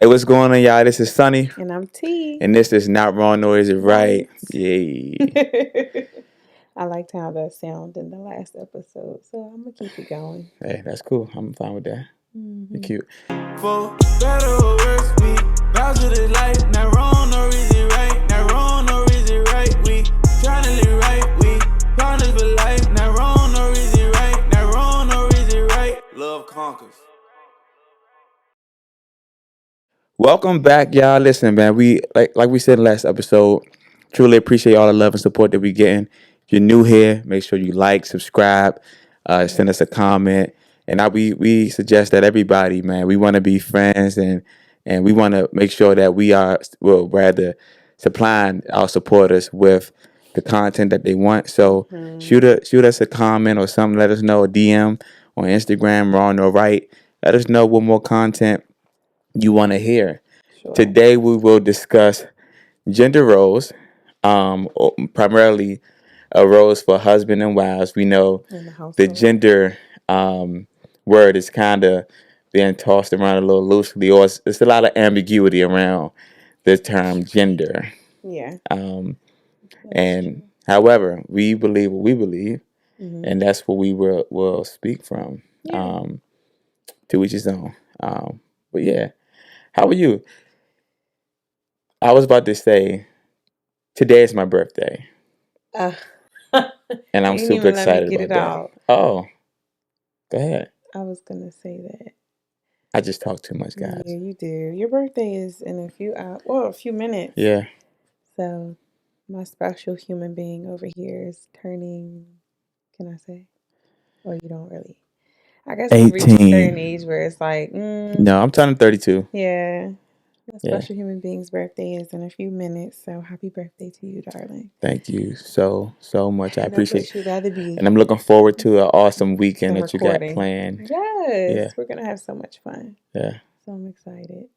Hey, what's going on, y'all? This is Sonny, And I'm T. and this is Not Wrong, Norris is Right. Right. Yay. I liked how that sounded in the last episode, so I'm gonna keep it going. Hey, that's cool. I'm fine with that. You're cute. For better or worse, we bow to the light. Not wrong, nor is it right. Not wrong, nor is it right. We tryna live right. We partners for life. Not wrong, nor is it right. Not wrong, nor is it right. Love conquers. Welcome back, y'all. Listen, man, we like we said in the last episode, truly appreciate all the love and support that we're getting. If you're new here, make sure you like, subscribe, send us a comment. And we suggest that everybody, man, we want to be friends and we want to make sure that we are, well, rather supplying our supporters with the content that they want. So shoot us a comment or something. Let us know, a DM on Instagram, Wrong or Right. Let us know what more content you want to hear. Sure. Today we will discuss gender roles, primarily roles for husband and wives. We know In the the household. gender word is kind of being tossed around a little loosely, or it's a lot of ambiguity around the term gender. Yeah. And however, we believe what we believe, Mhm. and that's what we will speak from. Yeah. To each his own. But yeah, how are you? I was about to say, today is my birthday, Uh, and I'm you didn't super even let me excited get about it that. out. Oh, go ahead. I was gonna say that. I just talk too much, guys. Yeah, you do. Your birthday is in a few hours, well, a few minutes. Yeah. So my special human being over here is turning. Can I say? Or you don't really? I guess we reach a certain 18. age where it's like, No, I'm turning 32. yeah. A Yeah. special human being's birthday is in a few minutes, so happy birthday to you, darling. Thank you so much. I I know, appreciate but you'd rather be and I'm looking forward to an awesome weekend in that you got recording. planned. Yes, Yeah. we're gonna have so much fun. Yeah. So I'm excited.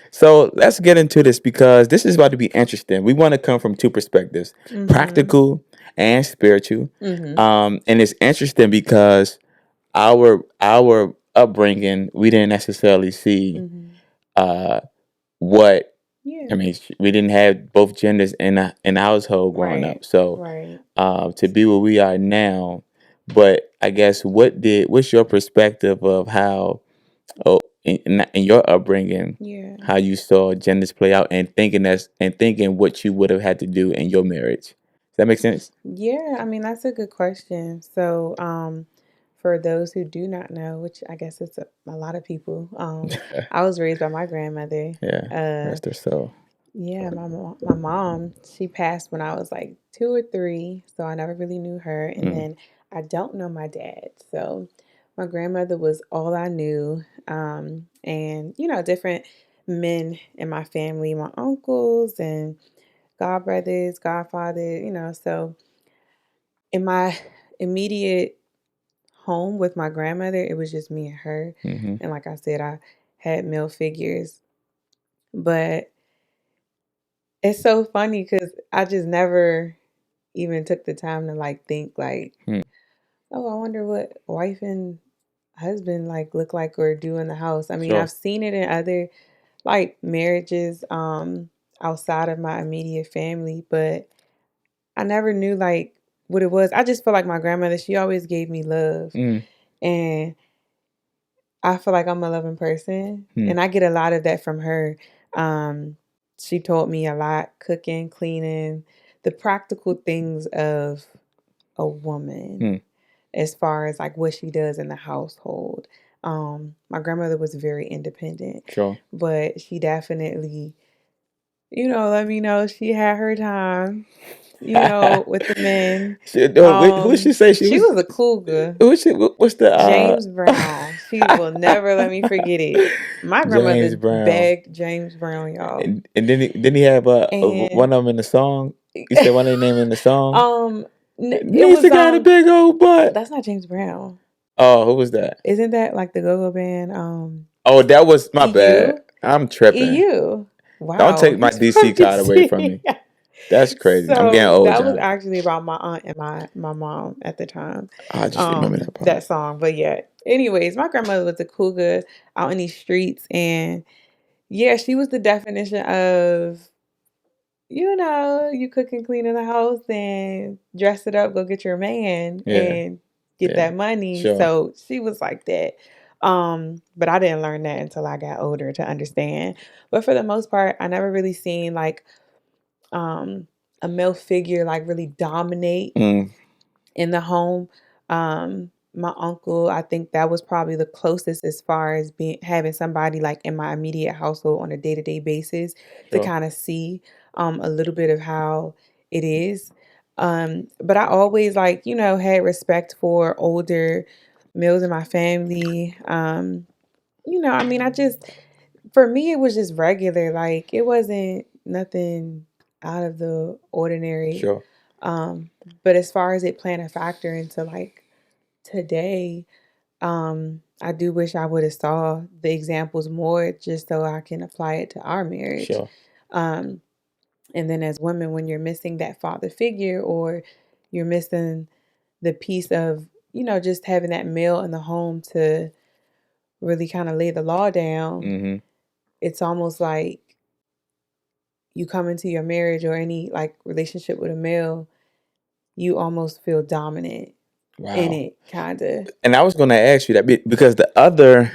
So let's get into this because this is about to be interesting. We want to come from two perspectives, practical and spiritual. And it's interesting because our upbringing, we didn't necessarily see what Yeah. I mean. We didn't have both genders in a household growing Right. up. So Right. to be where we are now, but I guess what's your perspective of how in your upbringing, Yeah. how you saw genders play out and thinking what you would have had to do in your marriage. Does that make sense? Yeah, I mean that's a good question. So, for those who do not know, which I guess it's a lot of people, I was raised by my grandmother. Yeah. Rest her soul. Yeah, my mom, she passed when I was like 2 or 3, so I never really knew her. And then I don't know my dad, so my grandmother was all I knew. And different men in my family, my uncles and godbrothers, godfather, so in my immediate home with my grandmother, it was just me and her. Mm-hmm. And like I said, I had male figures, but it's so funny because I just never even took the time to like think like, oh, I wonder what wife and husband like look like or do in the house. I mean, Sure. I've seen it in other like marriages outside of my immediate family, but I never knew like what it was. I just feel like my grandmother, she always gave me love. And I feel like I'm a loving person. And I get a lot of that from her. She taught me a lot, cooking, cleaning, the practical things of a woman as far as like what she does in the household. My grandmother was very independent. Sure. But she definitely, let me know she had her time, with the men. Who did she say She was a cougar. What's the James Brown. She will never let me forget it. My grandmother James Brown. begged James Brown, y'all. And didn't he have one of them in the song? You said one of their name in the song. It got a was big old butt. that's not James Brown. Oh, who was that? Isn't that like the go-go band? Oh, that was my EU? bad. I'm tripping. EU. Wow. Don't take my DC card away from me. That's crazy. I'm getting old, that was John. actually about my aunt and my mom at the time. I just remember that part. That song. But yeah. Anyways, my grandmother was a cougar out in these streets, and Yeah, she was the definition of, you cook and clean in the house and dress it up, go get your man Yeah. and get Yeah. that money. Sure. So she was like that. But I didn't learn that until I got older to understand. But for the most part, I never really seen like um a male figure like really dominate Mm. in the home. My uncle, I think that was probably the closest as far as being having somebody like in my immediate household on a day-to-day basis to Sure. kind of see a little bit of how it is. But I always like, had respect for older males in my family. I mean, for me it was just regular. Like it wasn't nothing out of the ordinary. Sure. Um, but as far as it playing a factor into like today, I do wish I would have saw the examples more just so I can apply it to our marriage. Sure. Um, and then as women, when you're missing that father figure or you're missing the piece of, just having that male in the home to really kind of lay the law down, Mm-hmm. it's almost like you come into your marriage or any like relationship with a male, you almost feel dominant in Wow. it, kind of. And I was going to ask you that because the other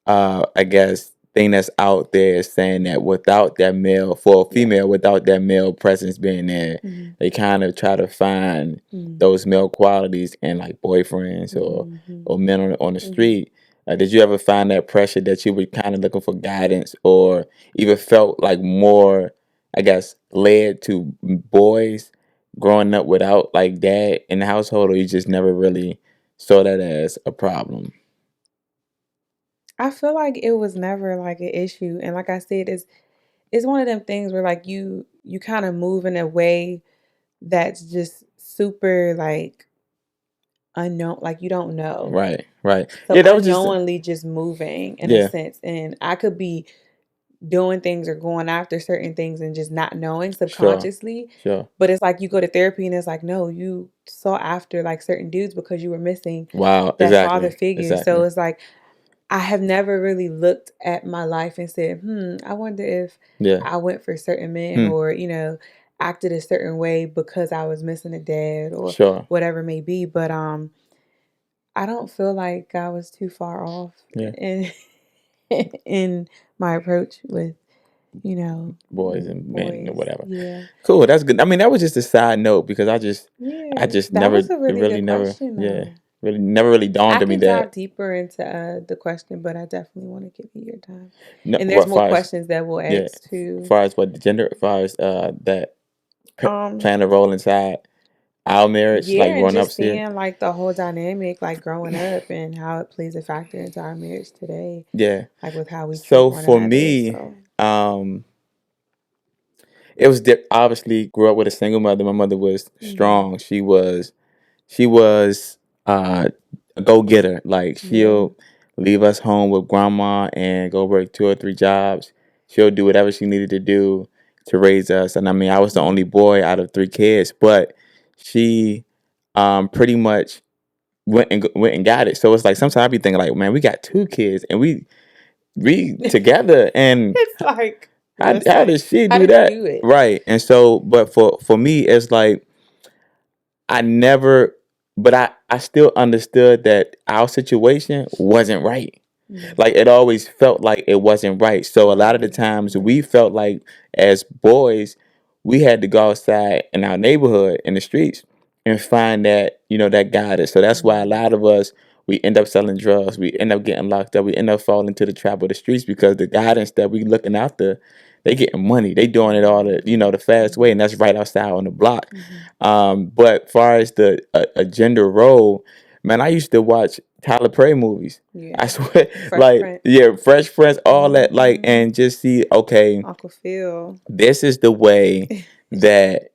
I guess thing that's out there is saying that without that male for a Yeah. female, without that male presence being there, Mm-hmm. they kind of try to find Mm-hmm. those male qualities in like boyfriends Mm-hmm. or men on the Mm-hmm. street. Did you ever find that pressure that you were kind of looking for guidance or even felt like more, I guess, led to boys growing up without like dad in the household, or you just never really saw that as a problem? I feel like it was never like an issue, and like I said, it's one of them things where like you kind of move in a way that's just super like unknown, like you don't know. Right, right. So Yeah, that was just unknowingly just moving in a yeah, sense, and I could be doing things or going after certain things and just not knowing sure, subconsciously. sure. But it's like you go to therapy and it's like, no, you saw after like certain dudes because you were missing Wow, that father exactly, figure. So exactly. it's like I have never really looked at my life and said, I wonder if Yeah. I went for certain men Hmm. or, acted a certain way because I was missing a dad or Sure. whatever it may be. But I don't feel like I was too far off Yeah. in in my approach with, Boys and men or boys. whatever. Yeah. Cool. That's good. I mean, that was just a side note because I Yeah. just That never, was a it really really good never, question yeah, though. really never really I dawned on me can dive that deeper into the question, but I definitely want to give you your time. no, And there's what more far as questions that we'll yeah, ask too. far as what the gender, as far as that Um, playing a role inside our marriage, yeah, like and growing up just here. seeing like the whole dynamic, like growing up and how it plays a factor into our marriage today, Yeah. like with how we treat So one for another. me, So, it was obviously grew up with a single mother. My mother was mm, strong. She was a go getter. Like yeah, she'll leave us home with grandma and go work 2 or 3 jobs. She'll do whatever she needed to do to raise us. And I mean, I was the only mm, boy out of 3 kids, but she pretty much went and got it. So it's like sometimes I be thinking like, man, we got 2 kids and we together, and it's like, how listen, did she how do did you that? do it? Right. And so, but for me, it's like I never, but I still understood that our situation wasn't right. Mm, Like it always felt like it wasn't right. So a lot of the right, times right. we felt like as boys, we had to go outside in our neighborhood in the streets and find that, that guidance. So that's why a Mm, lot of us we end up selling drugs, we end up getting locked up, we end up falling into the trap of the streets because the guidance that we looking after, they getting money. They doing it all the fast way, and mm, that's right outside on the block. mm, But far as the a gender role, man, I used to watch Tyler Perry movies. I yeah. swear, Fresh like, Prince. yeah, Fresh Prince, all that, like, Hmm. and just see, okay, Uncle Phil. this is the way that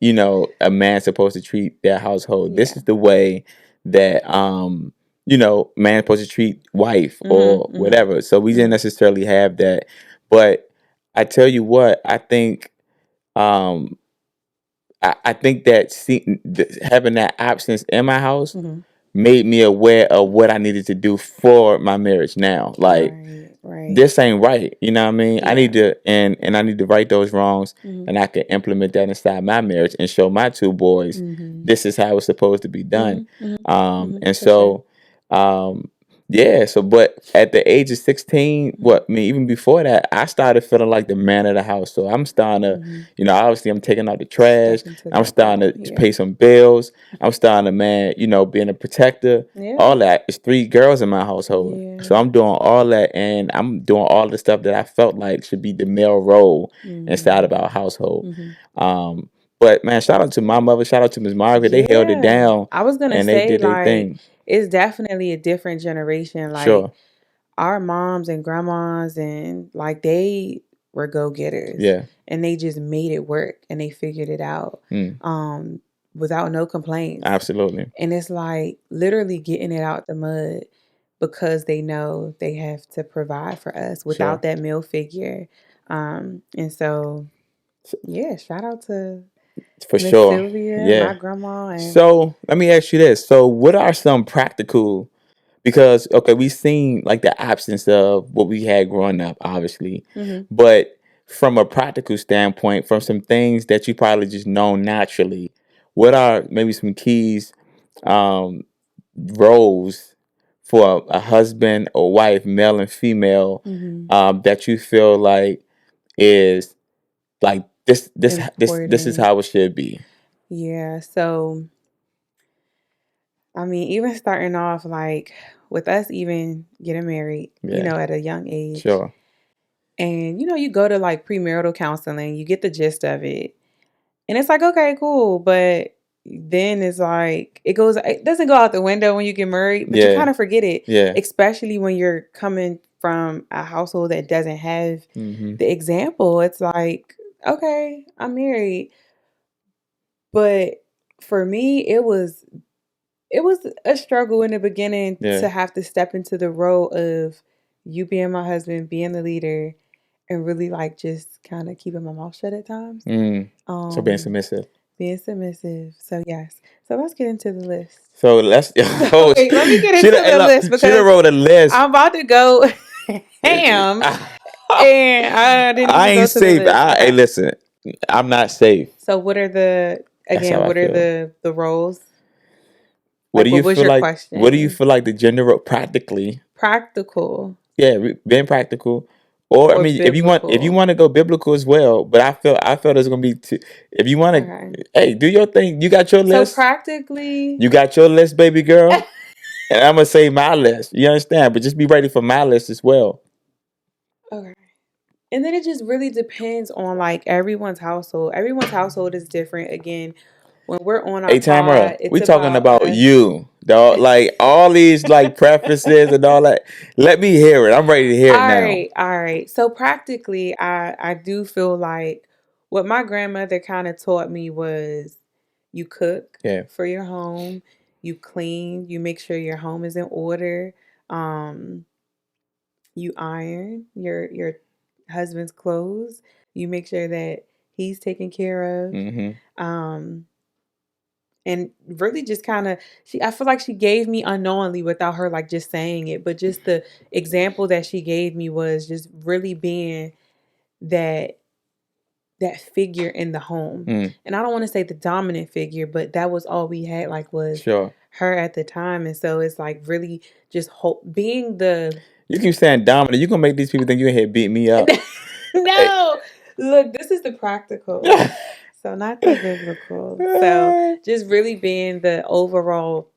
a man's supposed to treat their household. This Yeah. is the way that man's supposed to treat wife Hmm. or Hmm. whatever. So we didn't Hmm. necessarily have that, but I tell you what, I think um I think that having that absence in my house Hmm. made me aware of what I needed to do for my marriage now. Like Right. Right. this ain't right. You know what I mean? I need Yeah. to and I need to right those wrongs, Mhm. and I can implement that inside my marriage and show my two boys Mhm. this is how it's supposed to be done. Mhm. Mhm. And For sure. so, um, yeah. So, but at the age of 16, Mhm. I mean, even before that, I started feeling like the man of the house. So I'm starting to, Mhm. obviously, I'm taking out the trash. Step into I'm that starting role. to Yeah. pay some bills. I'm starting to, man, being a protector. Yeah. All that. It's three girls in my household. Yeah. So I'm doing all that, and I'm doing all the stuff that I felt like should be the male role inside Mhm. of our household. Mhm. Um, but man, shout out to my mother, shout out to Miss Margaret. They held it Yeah. down I was gonna and they say did their like thing. it's definitely a different generation. Like Sure. our moms and grandmas and like they were go getters Yeah. and they just made it work and they figured it out Mm, um without no complaints. absolutely. And it's like literally getting it out the mud because they know they have to provide for us Sure. without that male figure. And so yeah, shout out to For Miss sure. Sylvia, my Yeah. grandma, and So let me ask you this. So what are some practical, because okay, we've seen like the absence of what we had growing up, obviously. mhm. But from a practical standpoint, from some things that you probably just know naturally, what are maybe some keys, um, roles for a husband or wife, male and female, Mhm. that you feel like is like this is Important. how it should be. Yeah. So, I mean, even starting off like with us even getting married, Yeah, at a young age. sure. And you go to like premarital counseling, you get the gist of it. And it's like, okay, cool, but then it's like it doesn't go out the window when you get married, but you Yeah, kind of forget it, yeah. especially when you're coming from a household that doesn't have Hmm. the example. It's like, okay, I'm married, but for me, it was a struggle in the beginning Yeah. to have to step into the role of you being my husband, being the leader, and really like just kind of keeping my mouth shut at times. Mm. So being Um, submissive. being submissive. So yes. So let's get into the list. So let's. So Oh, wait, let me get she into the done, list she done because wrote a list. I'm about to go ham and I didn't I even go ain't to the safe. list. Hey, Okay. listen, I'm not safe. So what are That's how I what are feel. the roles? What do Like you what was feel your like? What do you question? feel like the gender role practically? Practical Yeah, being practical. Or I or mean, if you biblical? want to go biblical as well, but I feel there's gonna be two. If you want Okay. to, hey, do your thing. You got your So list. practically, You got your list, baby girl, and I'm gonna say my list. You understand? But just be ready for my list as well. okay. And then it just really depends on like everyone's household. Everyone's household is different. Again, when we're on our Hey, pod, Tamara, it's we talking about about us. you, dog. Like all these like prefaces and all that. Let me hear it. I'm ready to hear it now. All right. So practically, I do feel like what my grandmother kind of taught me was you cook Yeah. for your home, you clean, you make sure your home is in order. Um, you iron your husband's clothes. You make sure that he's taken care of. Mm-hmm. Um, and really just kind of I feel like she gave me unknowingly without her like just saying it, but just the example that she gave me was just really being that figure in the home. Mm, And I don't want to say the dominant figure, but that was all we had like was sure. her at the time. And so it's like really just being the You keep saying dominant. You gonna make these people think you in here beat me up. Hey. no, look, this is the practical. So not the biblical. So just really being the overall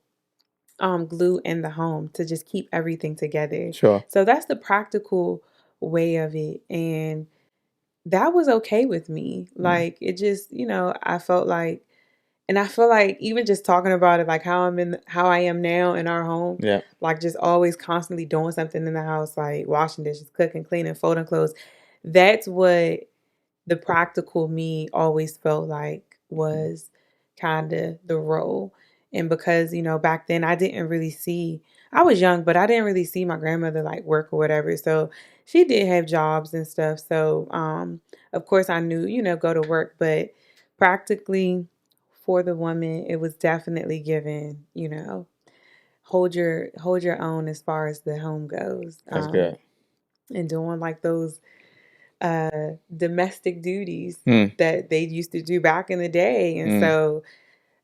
glue in the home to just keep everything together. Sure. So that's the practical way of it. And that was okay with me. Mm, Like it just, I felt like and I feel like even just talking about it, like how I am now in our home, yeah. like just always constantly doing something in the house, like washing dishes, cooking, cleaning, folding clothes. That's what the practical me always felt like was kind of the role. And because, back then I didn't really see, I was young, but I didn't really see my grandmother like work or whatever. So she did have jobs and stuff. So, of course I knew, go to work, but practically for the woman, it was definitely given, hold your own as far as the home goes. That's good. and doing like those domestic duties Hmm. that they used to do back in the day. And Mm. so,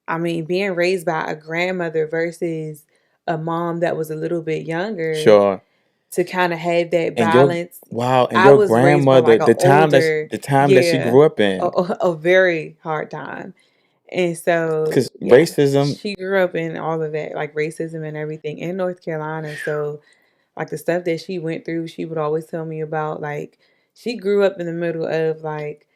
I mean, being raised by a grandmother versus a mom that was a little bit younger, Sure. to kind of have that And your balance. wow, and I your was raised more grandmother, like an older, the time that she yeah, grew up in, a very hard time. And so, because yeah, racism, she grew up in all of that, like racism and everything in North Carolina. So, like the stuff that she went through, she would always tell me about. Like, she grew up in the middle of like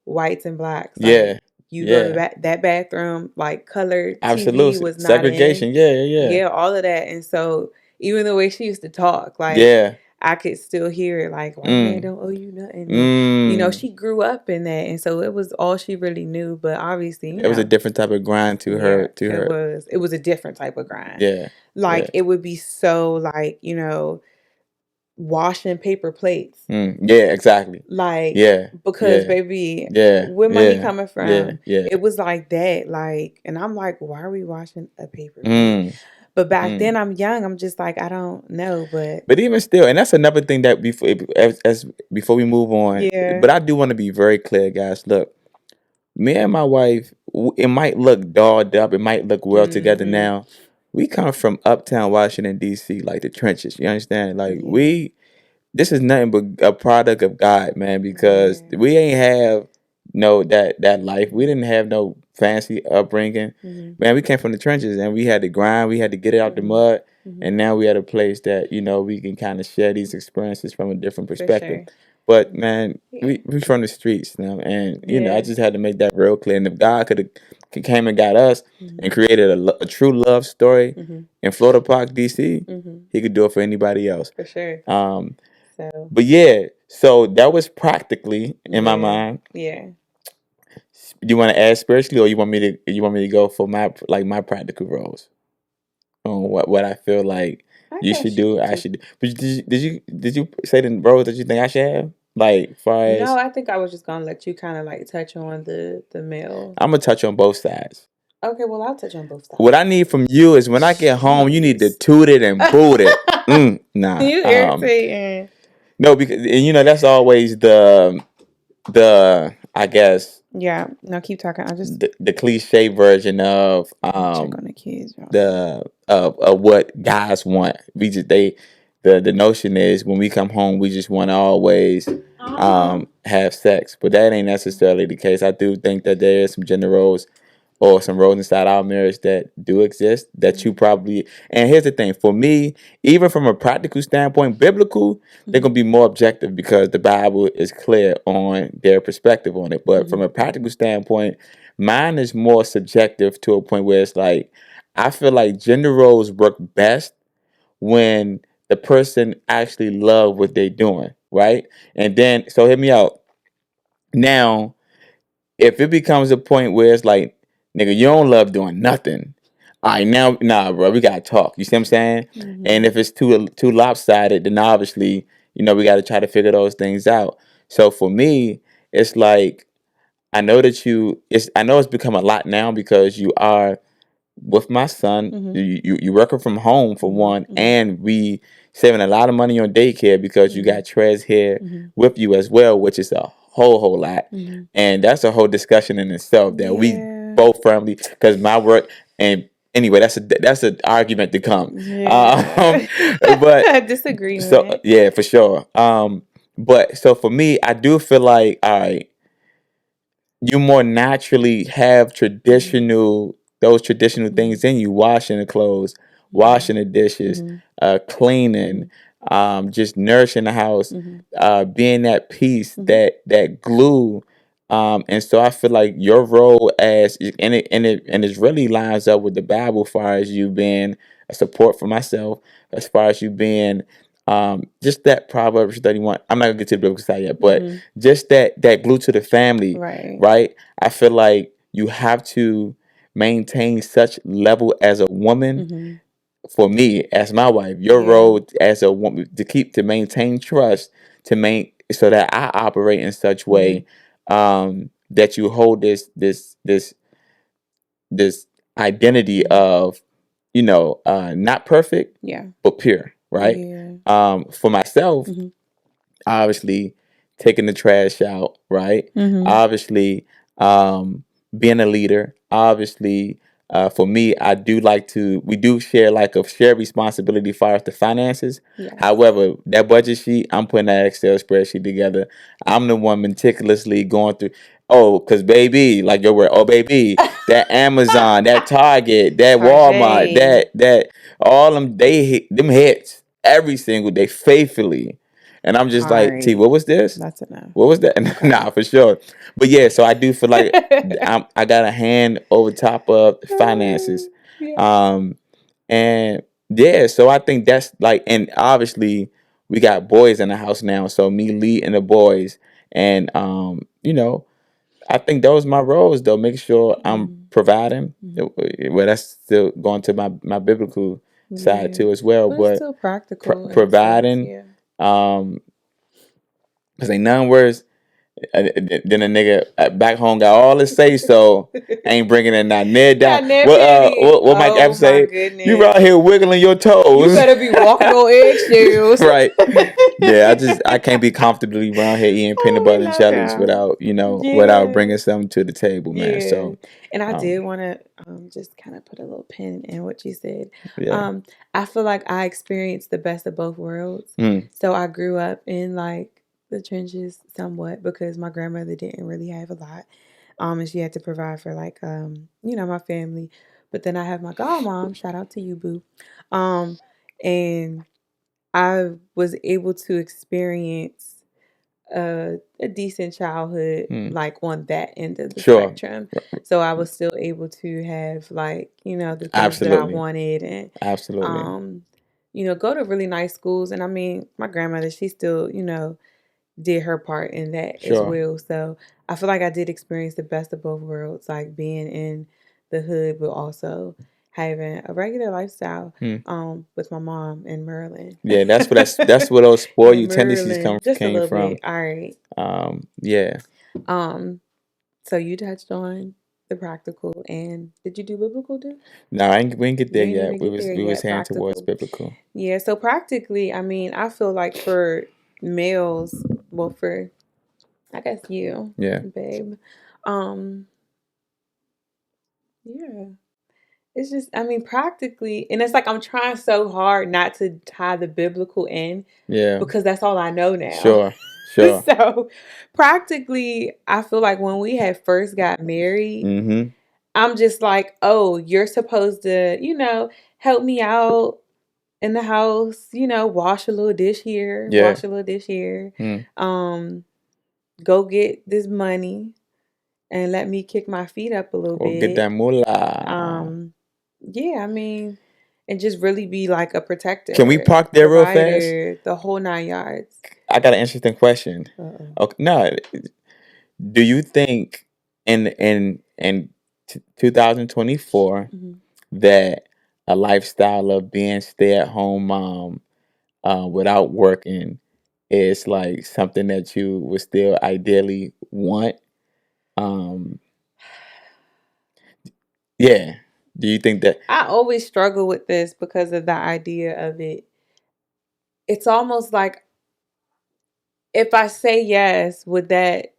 whites and blacks. yeah, Like, you go to yeah, that bathroom, like color TV absolutely was not in. segregation, yeah, yeah, Yeah, all of that. And so, even the way she used to talk, like, yeah, I could still hear it, like, white man mm, don't owe you nothing. And, mm. she grew up in that. And so it was all she really knew. But obviously, It was a different type of grind to her, yeah, it was. It was a different type of grind. yeah, yeah, Like, it would be so, like, washing paper plates. yeah, exactly, Like, yeah, because, yeah, baby, yeah, where money yeah, coming yeah, from? yeah, It was like that. Like, and I'm like, why are we washing a paper plate? mm, But back mm. then, I'm young. I'm just like, I don't know. But But even still, and that's another thing that as before we move on, yeah. but I do want to be very clear, guys. Look, me and my wife, it might look dolled up, it might look well together Mm-hmm. now. We come from uptown Washington D.C., like the trenches. You understand? Like Yeah. this is nothing but a product of God, man. Because Yeah. we ain't have no that life. We didn't have no fancy upbringing, Mm-hmm. man. We came from the trenches, and we had to grind. We had to get it out the Mm-hmm. mud, Mm-hmm. and now we at a place that we can kind of share these experiences from a different For perspective. sure. But man, Yeah. we from the streets now, and I Yeah. just had to make that real clear. And if God could have came and got us Mm-hmm. and created a true love story Mm-hmm. in Florida Park, DC, Mm-hmm. He could do it for anybody else. For sure. Um, So, but yeah, so that was practically in my yeah. mind. Yeah. You want to add spiritually, or you want me to go for my practical roles on what I feel like I you should guess you do, could I just. should do. But did you say the roles that you think I should have? Like far No, as I think I was just gonna let you kind of like touch on the male. I'm gonna touch on both sides. Okay, well, I'll touch on both What sides. I need from you is when I get home, you need to Jeez. toot it and boot it. Nah. You irritating. No, because and that's always the I guess Yeah. No, keep talking. I'll just the cliche version of check on the kids, y'all. the of what guys want. We just the notion is when we come home, we just want to always have sex, but that ain't necessarily the case. I do think that there is some gender roles or some roles inside our marriage that do exist that you probably. And here's the thing: for me, even from a practical standpoint, biblical, they're gonna be more objective because the Bible is clear on their perspective on it. But from a practical standpoint, mine is more subjective to a point where it's like I feel like gender roles work best when the person actually love what they're doing, right? And then, so hear me out. Now, if it becomes a point where it's like, nigga, you don't love doing nothing. All right, now, nah, bro, we gotta talk. You see what I'm saying? And if it's too lopsided, then obviously, we gotta try to figure those things out. So for me, it's like I know that I know it's become a lot now because you are with my son. You working from home for one, and we saving a lot of money on daycare because you got Trez here with you as well, which is a whole lot, and that's a whole discussion in itself that we Yeah. both firmly because my work and anyway that's an argument to come. Yeah. But so Disagreement. yeah, for sure. But so for me, I do feel like all right you more naturally have those traditional things in you, washing the clothes, washing the dishes, cleaning, just nourishing the house, being that piece, that glue. And so I feel like your role and it really lines up with the Bible as far as you being a support for myself, as far as you being just that Proverbs 31. I'm not gonna get to the biblical side yet, but just that glue to the family, Right. right? I feel like you have to maintain such level as a woman. For me, as my wife, your role as a woman to maintain trust, so that I operate in such way that you hold this identity of not perfect Yeah. but pure, right? Yeah. For myself, obviously taking the trash out, right? Mm-hmm. Obviously, being a leader. Obviously, for me, I do like to. We do share like a shared responsibility as far as the finances. Yes. However, that budget sheet, I'm putting that Excel spreadsheet together. I'm the one meticulously going through. Oh, cause baby, like your word. Oh, baby, that Amazon, that Target, that Walmart, Tarjay. that all them they hit them hits every single day faithfully. And I'm just All like, T, right. what was this? That's enough. What was that? Okay. Nah, for sure. But yeah, so I do feel like I got a hand over top of finances. Yeah. Um, and yeah, so I think that's like, and obviously we got boys in the house now. So me leading the boys, and I think those my roles though. Make sure I'm Mhm. providing. Mhm. Well, that's still going to my biblical side Yeah. too as well. But it's But still practical in a sense. providing, Yeah. um, because ain't nothing worse then a nigga back home got all his say so, ain't bringing in that near down. Not net What penny. what Mike Oh Epps my say? You goodness. out here wiggling your You toes, better be walking on eggshells. right? Yeah, I can't be comfortably around here eating peanut Oh, we butter and love jellies him. without bringing Yes. something to the table, man. Yeah. So And I um, did want to just kind of put a little pin in what you said. yeah, Um, I feel like I experienced the best of both worlds. mm, So I grew up in like the trenches somewhat because my grandmother didn't really have a lot. And she had to provide for like my family. But then I have my godmom, shout out to you, boo. And I was able to experience a decent childhood, mm, like on that end of the sure, spectrum. So I was still able to have like, the things that I absolutely, wanted and absolutely, um, go to really nice schools. And I mean, my grandmother, she still, did her part in that as sure, well. So I feel like I did experience the best of both worlds, like being in the hood, but also having a regular lifestyle mm. with my mom in Maryland. Yeah. That's where those spoil In you tendencies Maryland, just a came little from. bit. All right. Yeah. Um, so you touched on the practical, and did you do biblical too? No, we ain't get You there ain't even yet. get there We was yet. heading towards Practical. biblical. Yeah. So practically, I mean, I feel like for males, well, for I guess you, Yeah. babe. Um, yeah. It's just, I mean, practically, and it's like I'm trying so hard not to tie the biblical in Yeah. because that's all I know now. Sure. Sure. So, practically, I feel like when we had first got married, Mm-hmm. I'm just like, oh, you're supposed to, help me out in the house, wash a little dish here, Yeah. wash a little dish here, Mm. um, go get this money and let me kick my feet up a little Or get bit. that moolah. Um, yeah, I mean, and just really be like a Can we protector, park there real fast? provider, the whole 9 yards. I got an interesting question. Uh-oh. Okay. No. Do you think in 2024 Mm-hmm. that a lifestyle of being stay at home mom without working is like something that you would still ideally want? Um, yeah. Do you think that? I always struggle with this because of the idea of it. It's almost like if I say yes, would that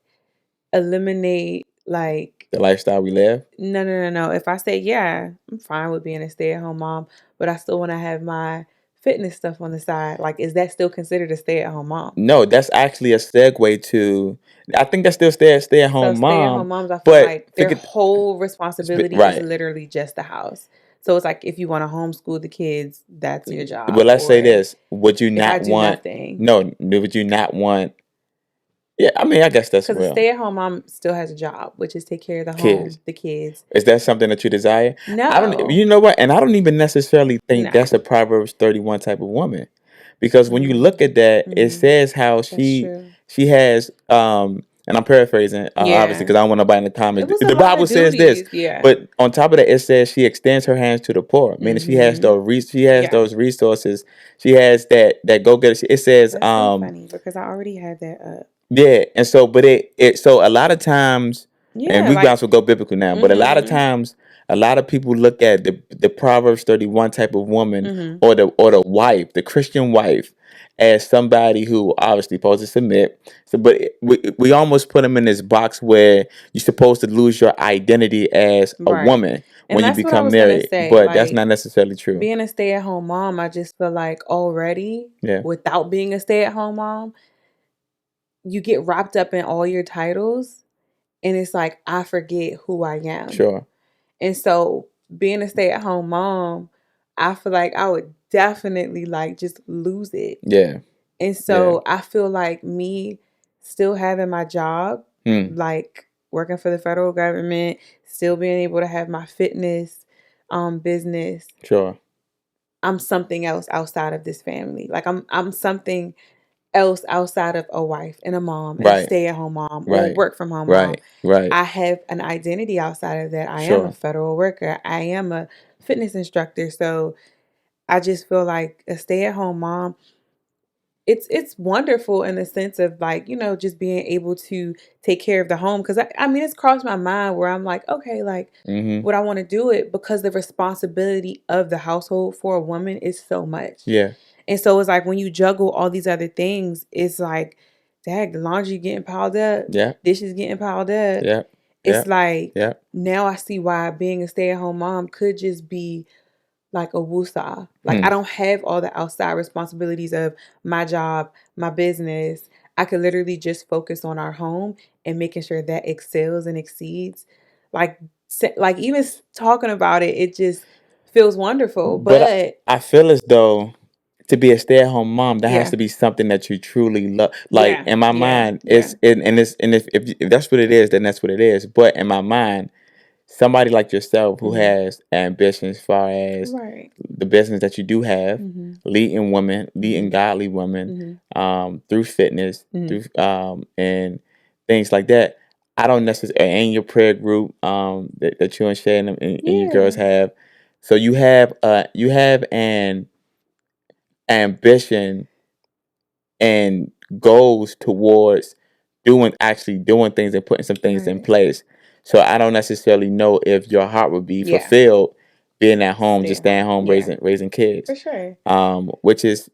eliminate like The lifestyle we live? no. If I say yeah, I'm fine with being a stay-at-home mom, but I still want to have my fitness stuff on the side. Like, is that still considered a stay-at-home mom? No, that's actually a segue to. I think that's still stay at So home stay-at-home mom, moms, I feel but like their forget whole responsibility is right. literally just the house. So it's like if you want to homeschool the kids, that's your But job. let's say Or this: would you if I not do want? nothing, No, would you not want? Yeah, I mean, I guess that's because a real. stay-at-home mom still has a job, which is take care of the Kids, home, the kids. is that something that you desire? I don't. No, You know what? And I don't even necessarily think no. that's a Proverbs 31 type of woman, because when you look Mm, at that, it mm, says how that's true. she has and I'm paraphrasing obviously Yeah. because I don't want nobody in the comments. It was a The lot Bible of says this, duties. Yeah. but on top of that, it says she extends her hands to the poor, meaning Mm-hmm. she has Yeah. those resources. She has that go get. It says That's so funny because I already had that up. yeah, and so but it so a lot of times, and Yeah, we like guys will go biblical now, but a lot of mm-hmm. times, a lot of people look at the Proverbs 31 type of woman Mm-hmm. or the wife, the Christian wife, as somebody who obviously supposed to submit. So, but we almost put them in this box where you're supposed to lose your identity as a Right. woman And when you that's what I become was gonna married. say. But that's not Like necessarily true. being a stay-at-home mom, I just feel like already Yeah, without being a stay-at-home mom, you get wrapped up in all your titles and it's like I forget who I am. sure. And so being a stay-at-home mom, I feel like I would definitely like just lose it. Yeah, And yeah. so I feel like me still having my job, Hmm. like working for the federal government, still being able to have my fitness business, Sure. I'm something else outside of this family. Like I'm something else outside of a wife and a mom and a Right. stay-at-home mom or a Right. work from home mom. Right. Right. I have an identity outside of that. I am a Sure. federal worker. I am a fitness instructor. So I just feel like a stay-at-home mom, it's wonderful in the sense of like, just being able to take care of the home. Cause I mean, it's crossed my mind where I'm like, okay, like Mm-hmm. would I want to do it? Because the responsibility of the household for a woman is so much. Yeah. And so it's like when you juggle all these other things, it's like, dang, the laundry getting piled up, Yeah. dishes getting piled up. Yeah. It's Yeah. like Yeah. now I see why being a stay-at-home mom could just be like a woosah. Like Hmm. I don't have all the outside responsibilities of my job, my business. I could literally just focus on our home and making sure that excels and exceeds. Like like even talking about it, it just feels wonderful. But But I feel as though to be a stay-at-home mom, that has yeah, to be something that you truly love. Like yeah, in my yeah, mind, yeah. and if that's what it is, then that's what it is. But in my mind, somebody like yourself who Hmm. has ambitions as far as Right. the business that you do have, Hmm. leading women, leading Hmm. godly women, Hmm. through fitness, Hmm. through and things like that. I don't necessarily, and your prayer group that you and Shay and you girls Yeah. have. So you have an ambition and goals towards actually doing things and putting some things in Right. place. So I don't necessarily know if your heart would be Yeah. fulfilled being at home, Stay just at staying home. home Yeah. raising kids. For sure. Which is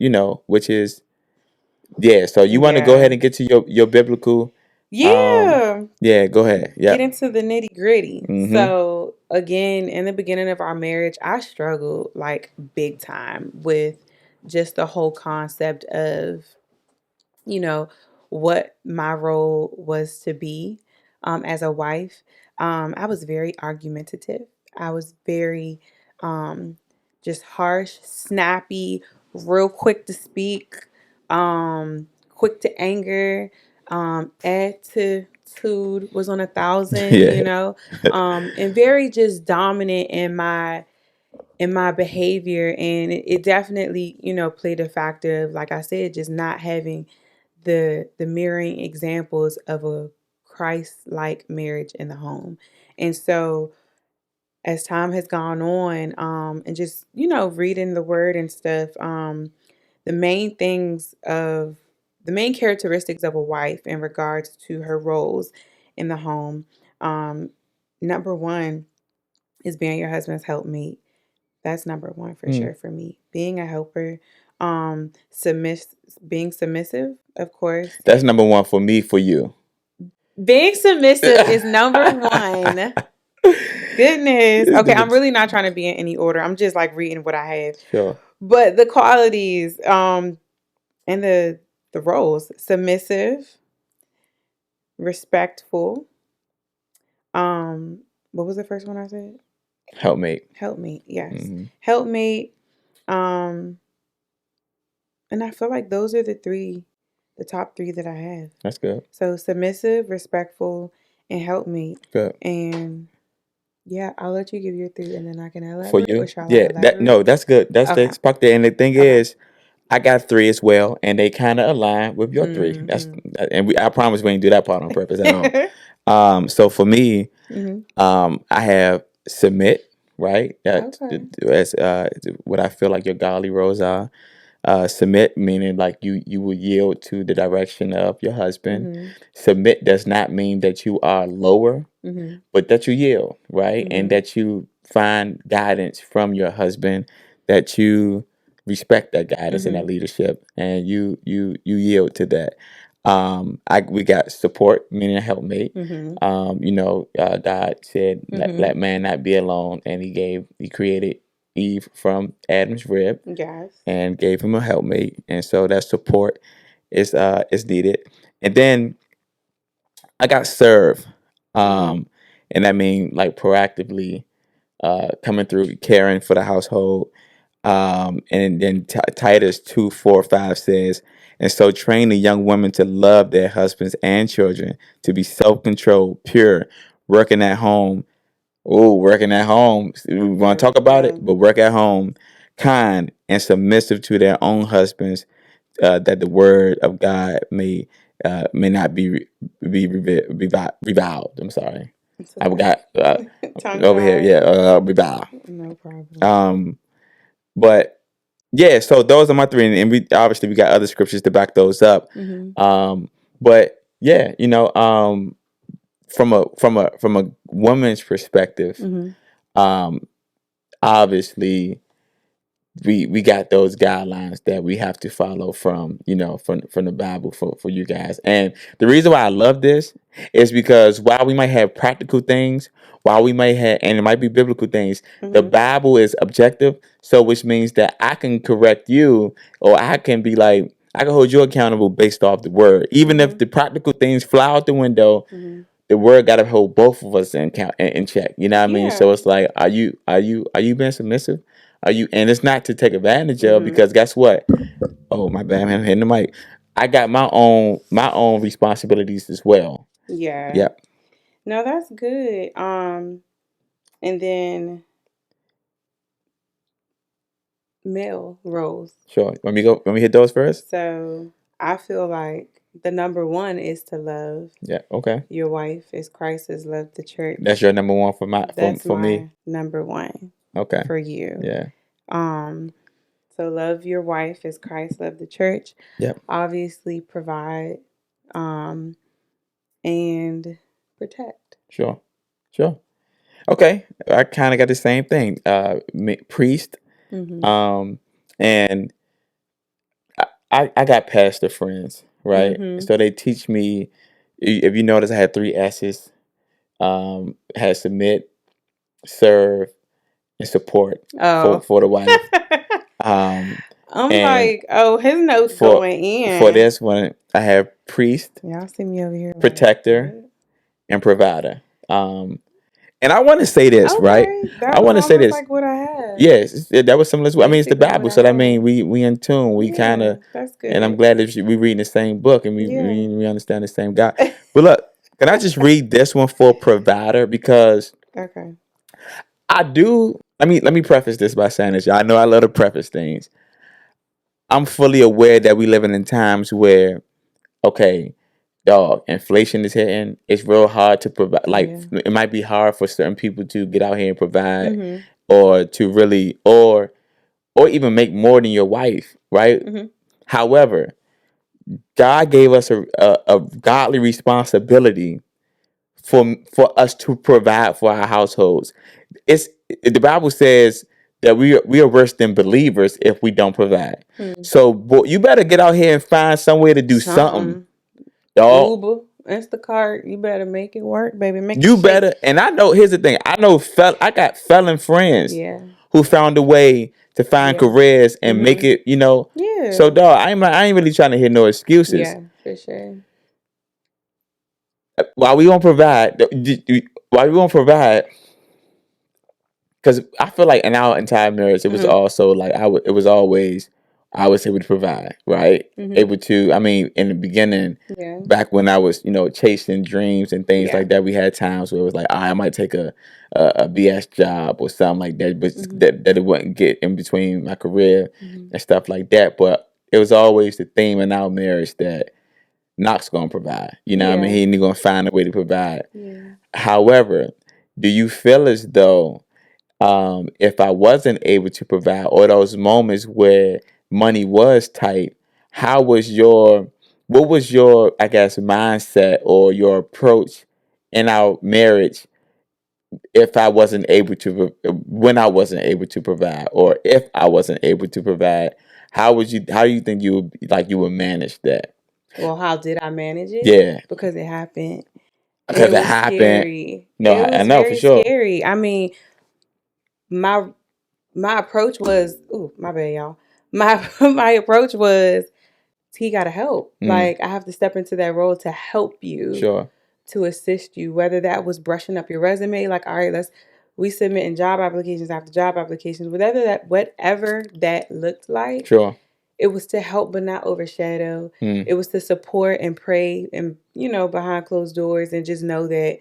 yeah. So you want to go ahead Yeah. and get to your biblical Yeah. yeah, go ahead. Get Yep. into the nitty gritty. Mm-hmm. So, again, in the beginning of our marriage, I struggled like big time with just the whole concept of, you know, what my role was to be as a wife. I was very argumentative. I was very just harsh, snappy, real quick to speak, quick to anger, attitude was on 1,000, Yeah. and very just dominant in my behavior. And it definitely, played a factor of, like I said, just not having the mirroring examples of a Christ-like marriage in the home. And so as time has gone on, and just, reading the word and stuff, the main things of the main characteristics of a wife in regards to her roles in the home, um, number one is being your husband's helpmate. That's number one for Mm. sure for me. Being a helper, being submissive, of course. That's number one for me, for you. Being submissive is number one. Goodness. Okay, I'm really not trying to be in any order. I'm just like reading what I have. Sure. But the qualities, and the roles: submissive, respectful. What was the first one I said? Helpmate. Helpmate. Yes, Mm-hmm. helpmate. Um, and I feel like those are the top three that I have. That's good. So submissive, respectful, and helpmate. Good. And yeah, I'll let you give your three, and then I can For elaborate. Or you? shall I Yeah. elaborate? That's good. That's the Okay. spark there. And the thing Okay. is, I got three as well, and they kind of align with your three. Mm-hmm. And I promise we ain't do that part on purpose at all. So for me, Mm-hmm. I have submit, right? Okay. That's what I feel like your godly roles are. Submit meaning like you will yield to the direction of your husband. Mm-hmm. Submit does not mean that you are lower, Mm-hmm. but that you yield, right? And Mm-hmm. that you find guidance from your husband, that you respect that guidance and that leadership, and you yield to that. We got support, meaning a helpmate. God said, let man not be alone, and he created Eve from Adam's rib Yes. and gave him a helpmate, and so that support is needed. And then I got serve, and I mean like proactively coming through, caring for the household. And then Titus 2:4-5 says, and so train the young women to love their husbands and children, to be self-controlled, pure, working at home. Oh, working at home. We want to talk about it, but work at home, kind and submissive to their own husbands, that the word of God may not reviled. I'm sorry, I got over here. Yeah, reviled. No problem. But yeah, so those are my three, and we obviously we got other scriptures to back those up. But yeah, from a woman's perspective, obviously we got those guidelines that we have to follow from from the Bible for you guys. And the reason why I love this is because while we might have practical things, while we might have, and it might be biblical things, the Bible is objective. So which means that I can correct you, or I can be like, I can hold you accountable based off the word. Even if the practical things fly out the window, the word got to hold both of us in check. You know what I mean? So it's like, are you being submissive? Are you? And it's not to take advantage of, because guess what? Oh, my bad, I'm hitting the mic. I got my own responsibilities as well. Yeah. Yep. No, that's good. And then male roles. Sure. Let me hit those first. So I feel like the number one is to love. Yeah. Okay. Your wife as Christ has loved the church. That's your number one for That's me. Number one. Okay. For you. Yeah. So love your wife as Christ loved the church. Yep. Obviously provide, and protect. Sure. Okay. I kind of got the same thing. Priest. And I got pastor friends, right? So they teach me. If you notice, I had 3 S's. Had submit, serve, and support for the wife. I'm like, his notes going in. For this one, I have priest. Y'all see me over here. Protector, and provider. And I want to say this, right? I want to say this. Like what I had. Yes, that was similar. I mean, it's the Bible, so that means we in tune. We kind of. That's good. And I'm glad that we reading the same book and we understand the same God. But look, can I just read this one for provider, because I do. Let me preface this by saying this, y'all. I know I love to preface things. I'm fully aware that we living in times where, okay, dog, inflation is hitting. It's real hard to provide. Like, it might be hard for certain people to get out here and provide, or to really, or even make more than your wife, right? However, God gave us a godly responsibility for us to provide for our households. The Bible says that we are worse than believers if we don't provide. So, boy, you better get out here and find some way to do something. Dog. Uber, Instacart, you better make it work, baby. You better. And I know. Here's the thing. I know. I got felon friends. Who found a way to find careers and make it. Yeah. So, dog, I ain't really trying to hear no excuses. Yeah, for sure. While we won't provide, because I feel like in our entire marriage, it was also like it was always I was able to provide, right? Able to. I mean, in the beginning, back when I was, chasing dreams and things like that, we had times where it was like, I might take a BS job or something like that, but that it wouldn't get in between my career and stuff like that. But it was always the theme in our marriage that Knox gonna provide. You know what I mean? He's gonna find a way to provide. However, do you feel as though if I wasn't able to provide, or those moments where money was tight, what was your, I guess, mindset or your approach in our marriage if I wasn't able to, when I wasn't able to provide, or if I wasn't able to provide, how do you think you would manage that? Well, how did I manage it? Yeah, Because it happened. And because it it was happened. scary. No, It I was know for very sure. scary. I mean, my my approach was, ooh, my bad, y'all. My my approach was, he gotta help. Mm, Like, I have to step into that role to help you, sure, to assist you. Whether that was brushing up your resume, like, all right, we submitting job applications after job applications, whatever that looked like, sure. it was to help but not overshadow. Mm, It was to support and pray and, behind closed doors, and just know that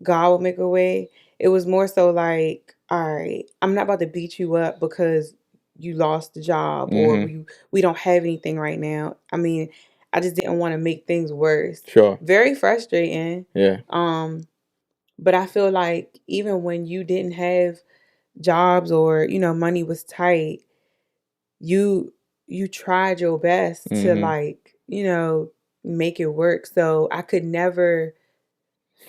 God will make a way. It was more so like, all right, I'm not about to beat you up because you lost the job, or mm-hmm. we don't have anything right now. I mean, I just didn't want to make things worse. Sure. Very frustrating. Yeah. But I feel like even when you didn't have jobs, or money was tight, you you tried your best to, Mm-hmm. like, make it work. So I could never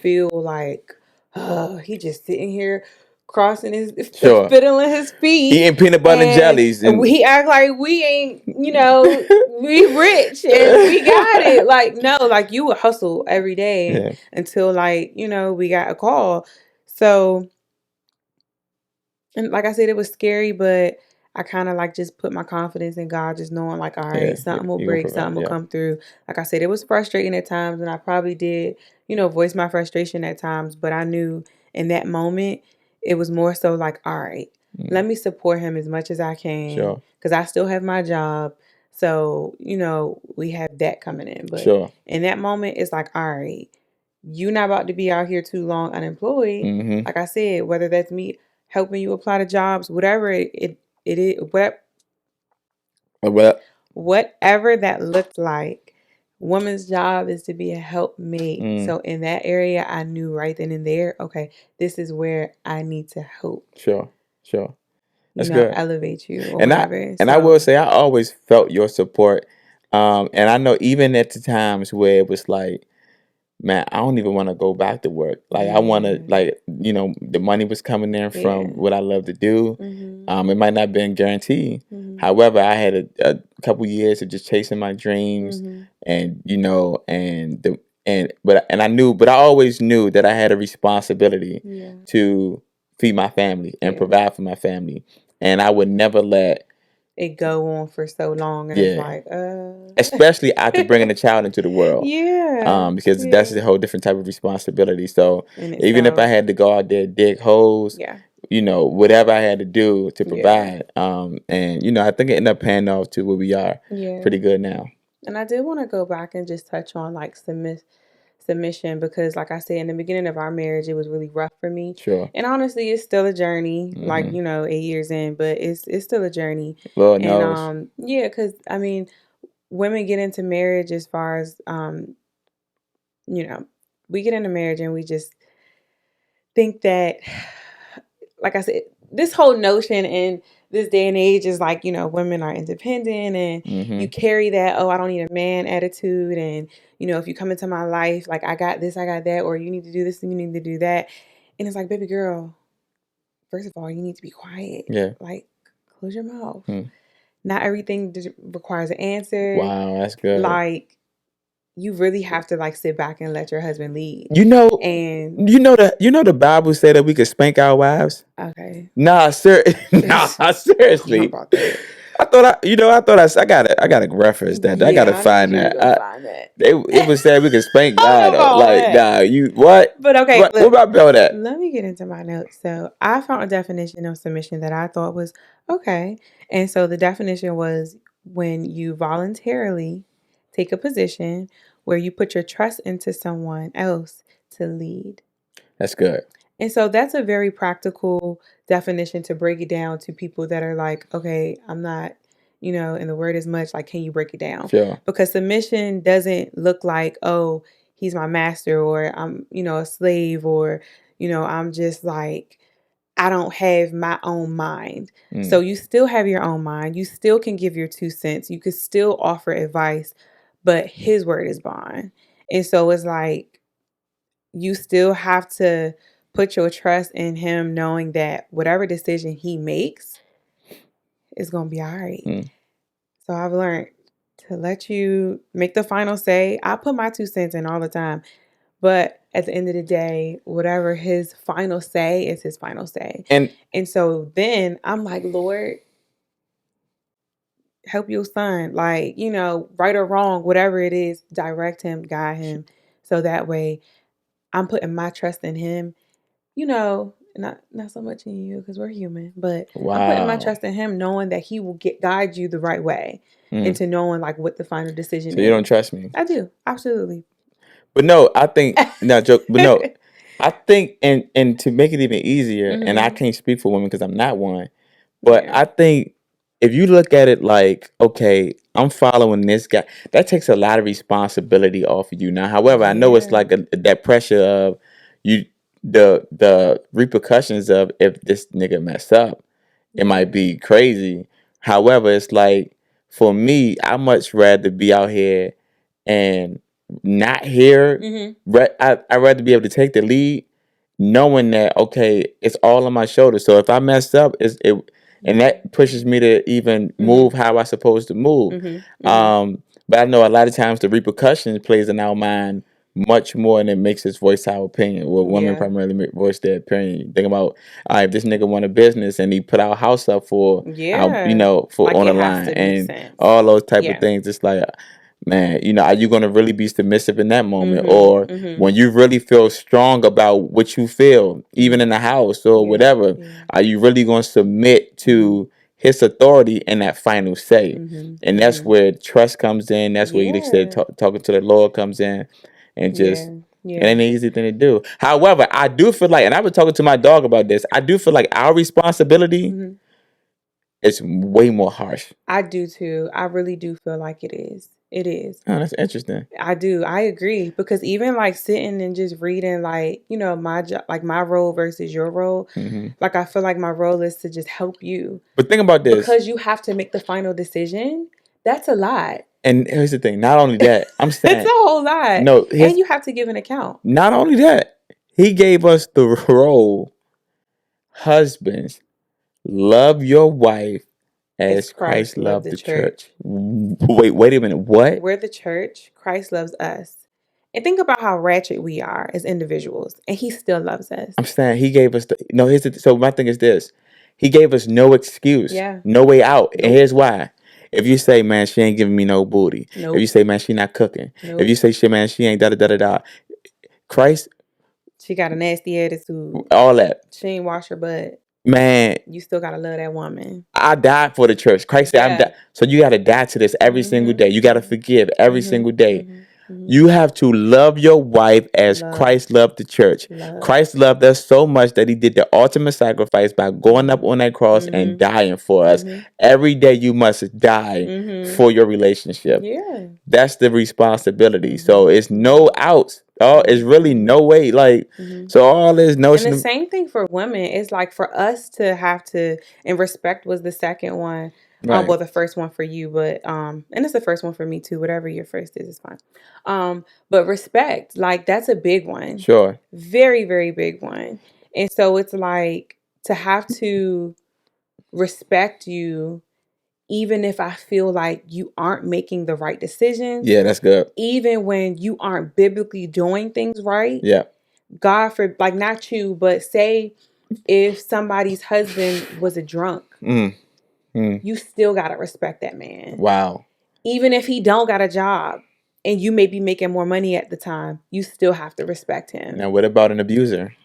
feel like, oh, he just sitting here crossing his Sure. fiddling his feet, Eating peanut butter and and jellies and he act like we ain't, we rich and we got it. Like, no, like, you would hustle every day yeah, until, like, we got a call. So, and like I said, it was scary, but I kind of, like, just put my confidence in God, just knowing, like, all yeah. right, something will You gonna break, provide? something will Yeah, come through. Like I said, it was frustrating at times, and I probably did, voice my frustration at times, but I knew in that moment, it was more so like, all right, mm, let me support him as much as I can, sure, because I still have my job. So, we have that coming in. But sure. in that moment, it's like, all right, you not about to be out here too long unemployed. Mm-hmm. Like I said, whether that's me helping you apply to jobs, whatever it is, Well, whatever that looked like. Woman's job is to be a helpmate. mm, So in that area, I knew right then and there, okay, this is where I need to help, sure, sure. That's good. elevate you or And I whatever. and I will So say I always felt your support. And I know even at the times where it was like, man, I don't even want to go back to work. Like I want to, yeah, like, the money was coming in from yeah, what I love to do. mhm, It might not have been guaranteed. mhm, However, I had a couple years of just chasing my dreams, mhm, and and I knew, but I always knew that I had a responsibility yeah, to feed my family and yeah. provide for my family, and I would never let, It go on for so long, and it's yeah, like, especially after bringing a child into the world, yeah, because that's a yeah, whole different type of responsibility. So in even if I itself, had to go out there dig holes, yeah, whatever I had to do to yeah, provide, and I think it ended up paying off to where we are yeah. pretty good now. And I did want to go back and just touch on, like, submission, because, like I said, in the beginning of our marriage, it was really rough for me. Sure. And honestly, it's still a journey. Like, Mm-hmm. 8 years in, but it's still a journey. Lord And knows. yeah, because I mean, women get into marriage as far as you know, we get into marriage and we just think that, like I said, this whole notion in this day and age is like, women are independent, and you Mm-hmm. carry that, oh, I don't need a man attitude. And, if you come into my life, like, I got this, I got that, or you need to do this and you need to do that. And it's like, baby girl, first of all, you need to be quiet. Yeah. Like, close your mouth. Mm. Not everything requires an answer. Wow, that's good. Like, you really have to, like, sit back and let your husband lead. You know, And the Bible said that we could spank our wives. okay. Nah, sir. Nah, I don't know seriously. about that. I gotta reference that. I gotta Yeah, I need find you to that. go find that. It was said we could spank I don't God. know about Like, that. nah, you what? But okay, What look, about that? let me get into my notes. So I found a definition of submission that I thought was okay. And so the definition was, when you voluntarily take a position where you put your trust into someone else to lead. That's good. And so that's a very practical definition to break it down to people that are like, okay, I'm not, in the word as much, like, can you break it down? Sure. Because submission doesn't look like, oh, he's my master, or I'm, a slave, or, I'm just like, I don't have my own mind. So Mm, you still have your own mind. You still can give your 2 cents. You could still offer advice, but his word is bond. And so it's like, you still have to put your trust in him, knowing that whatever decision he makes is going to be all right. So I've learned to let you make the final say. I put my 2 cents in all the time. But at the end of the day, whatever his final say is his final say. And so then I'm like, Lord, help your son. Like, right or wrong, whatever it is, direct him, guide him. So that way I'm putting my trust in him, not so much in you because we're human, but I'm putting my trust in him, knowing that he will guide you the right way into knowing like what the final decision is. So you don't trust me? I do. Absolutely. But no, I think, not joke, but no, I think, and to make it even easier, and I can't speak for women because I'm not one, but I think if you look at it like, okay, I'm following this guy, that takes a lot of responsibility off of you. Now, however, I know it's like that pressure of you, the repercussions of if this nigga mess up, it might be crazy. However, it's like, for me, I much rather be out here and not here. I'd rather be able to take the lead, knowing that, okay, it's all on my shoulders. So if I mess up, and that pushes me to even move how I supposed to move. But I know a lot of times the repercussions plays in our mind much more, and it makes us voice our opinion. Well, women primarily voice their opinion. Think about, if this nigga won a business and he put our house up for, for like on the line and all those type of things. It's like, man, are you going to really be submissive in that moment? Or when you really feel strong about what you feel, even in the house or whatever, are you really going to submit to his authority and that final say? And that's where trust comes in. That's where you said talking to the Lord comes in, and just it ain't an easy thing to do. However, I do feel like, and I've been talking to my dog about this, I do feel like our responsibility is way more harsh. I do too. I really do feel like it is. It is. Oh, that's interesting. I do. I agree, because even like sitting and just reading, like, my job, like my role versus your role, like I feel like my role is to just help you. But think about this, because you have to make the final decision. That's a lot. And here's the thing. Not only that, I'm saying it's a whole lot. No, and you have to give an account. Not only that, he gave us the role. Husbands, love your wife as Christ loved the church. Wait a minute. What? We're the church. Christ loves us. And think about how ratchet we are as individuals, and he still loves us. I'm saying he gave us so my thing is this. He gave us no excuse, no way out. Nope. And here's why. If you say, man, she ain't giving me no booty. Nope. If you say, man, she not cooking. Nope. If you say, shit, man, she ain't da-da-da-da-da. Christ. She got a nasty attitude. All that. She ain't wash her butt. Man. You still got to love that woman. I died for the church. Christ said, so you got to die to this every single day. You got to forgive every single day. You have to love your wife as Christ loved the church. Christ loved us so much that he did the ultimate sacrifice by going up on that cross and dying for us. Every day you must die for your relationship. Yeah. That's the responsibility. So it's no outs. It's really no way. Like, so all this notion. And the same thing for women. It's like for us to have to, and respect was the second one. Right. Well, the first one for you, but and it's the first one for me too. Whatever your first is fine. But respect, like that's a big one. Sure. Very, very big one. And so it's like to have to respect you, even if I feel like you aren't making the right decisions. Yeah, that's good. Even when you aren't biblically doing things right. Yeah. God for like not you, but say if somebody's husband was a drunk. You still got to respect that man. Wow. Even if he don't got a job and you may be making more money at the time, you still have to respect him. Now, what about an abuser?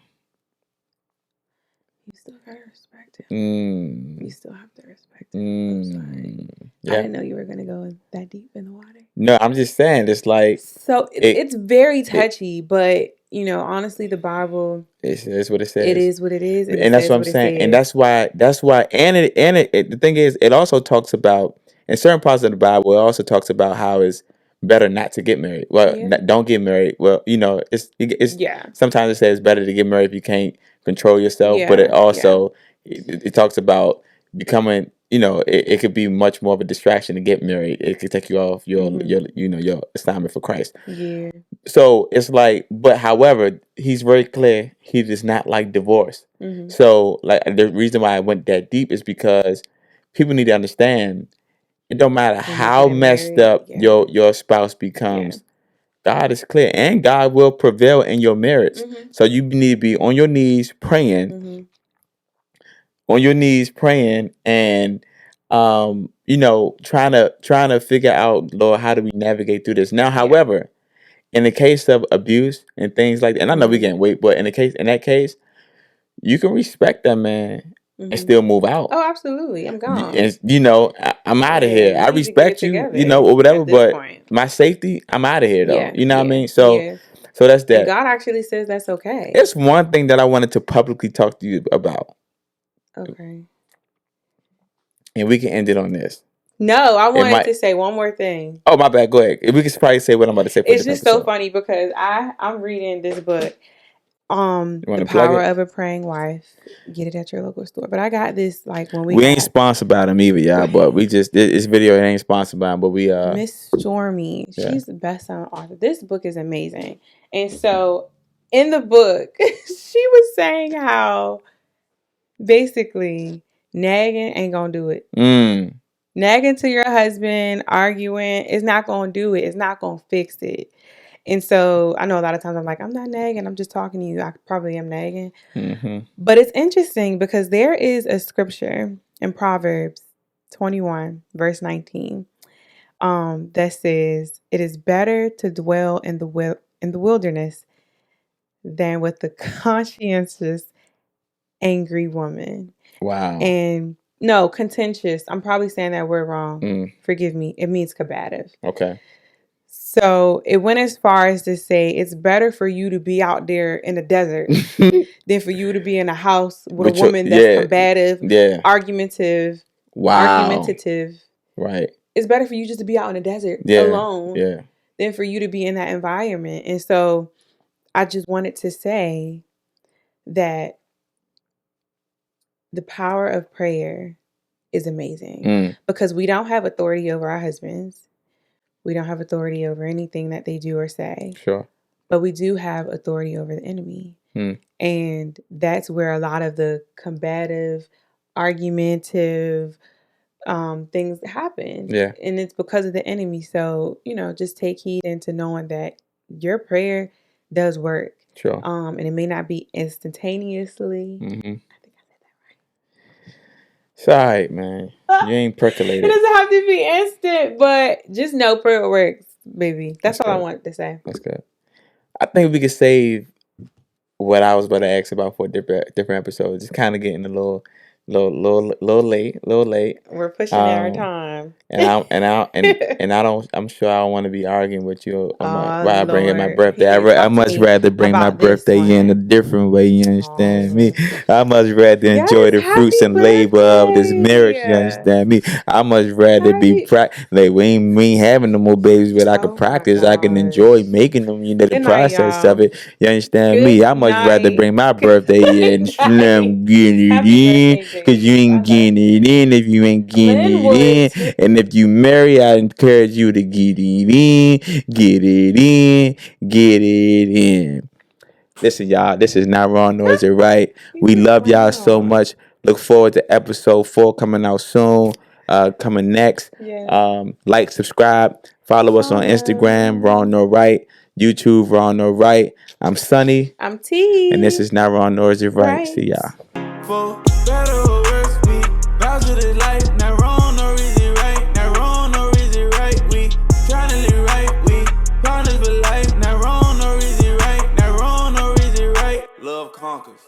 You still got to respect him. You still have to respect him. I'm sorry. Yeah. I didn't know you were going to go that deep in the water. No, I'm just saying it's like. So it's very touchy, but honestly, the Bible. It's what it says. It is what it is. And that's what I'm saying. And that's why, and the thing is, it also talks about, in certain parts of the Bible, it also talks about how it's better not to get married. Well, don't get married. Well, it's sometimes it says it's better to get married if you can't control yourself. But it also, it talks about becoming it could be much more of a distraction to get married. It could take you off your assignment for Christ. Yeah. So it's like, but however, he's very clear. He does not like divorce. Mm-hmm. So like the reason why I went that deep is because people need to understand. It don't matter When how you're getting messed married, up yeah. your spouse becomes. God is clear, and God will prevail in your marriage. Mm-hmm. So you need to be on your knees praying, Mm-hmm. and trying to figure out, Lord, how do we navigate through this? Now, however, in the case of abuse and things like that, and I know we Mm-hmm. can't wait, but in that case, you can respect that man and Mm-hmm. still move out. Oh, absolutely. I'm gone. And I'm out of Yeah, here. I you need to get it respect you, together or whatever, at this but point. my safety, I'm out of here though. Yeah. You know what I Yeah. mean? So Yeah. so that's And that. God actually says that's okay. It's one thing that I wanted to publicly talk to you about, Okay. and we can end it on this. No, I wanted to say one more thing. Oh, my bad. Go ahead. We can probably say what I'm about to say. For It's just so funny because I'm reading this book, The Power of a Praying Wife. Get it at your local store. But I got this like when we ain't sponsored by them either, y'all. But we just this video, it ain't sponsored by them. But we Miss Stormy, she's the best-selling author. This book is amazing, and so in the book, she was saying how basically nagging ain't gonna do it. Nagging to your husband, arguing, is not gonna do it. It's not gonna fix it. And so I know a lot of times I'm like, I'm not nagging. I'm just talking to you. I probably am nagging. Mm-hmm. But it's interesting because there is a scripture in Proverbs 21, verse 19, that says, "It is better to dwell in the wilderness than with the conscientious, angry woman." Wow. And no, contentious. I'm probably saying that word wrong. Forgive me. It means combative. Okay. So it went as far as to say it's better for you to be out there in the desert than for you to be in a house with a woman that's combative, argumentative. Right. It's better for you just to be out in the desert alone than for you to be in that environment. And so I just wanted to say that the power of prayer is amazing because we don't have authority over our husbands. We don't have authority over anything that they do or say. Sure. But we do have authority over the enemy. And that's where a lot of the combative, argumentative things happen. Yeah. And it's because of the enemy. So, just take heed into knowing that your prayer does work. Sure. And it may not be instantaneously. Mm-hmm. I think I said that right. It's all right, man. You ain't percolated. It doesn't have to be instant, but just know prayer works, baby. That's all I wanted to say. That's good. I think we could save what I was about to ask about for a different episode. Just kind of getting a little late. We're pushing our time. I'm sure I don't want to be arguing with you while I bring in my birthday. I much rather bring my birthday in a different way. You understand me? I much rather enjoy the fruits and labor of this marriage. You understand me? I much rather be like we ain't having no more babies, but I can practice. I can enjoy making them. The process of it. You understand me? I much rather bring my birthday in slim, get it in. Because you ain't getting it in if you ain't getting it in. And if you marry, I encourage you to get it in. Get it in. Get it in. Listen, y'all, this is Not Wrong, Nor Is It Right. We love y'all so much. Look forward to episode 4 coming out soon. Coming next. Like, subscribe. Follow us on Instagram, Wrong Nor Right. YouTube, Wrong Nor Right. I'm Sonny. I'm Tee. And this is Not Wrong, Nor Is It Right. See y'all. For better or worse, we vow to this life. Not wrong, nor is it right. Not wrong, nor is it right. We tryna live right. We partners for life. Not wrong, nor is it right. Not wrong, nor is it right. Love conquers.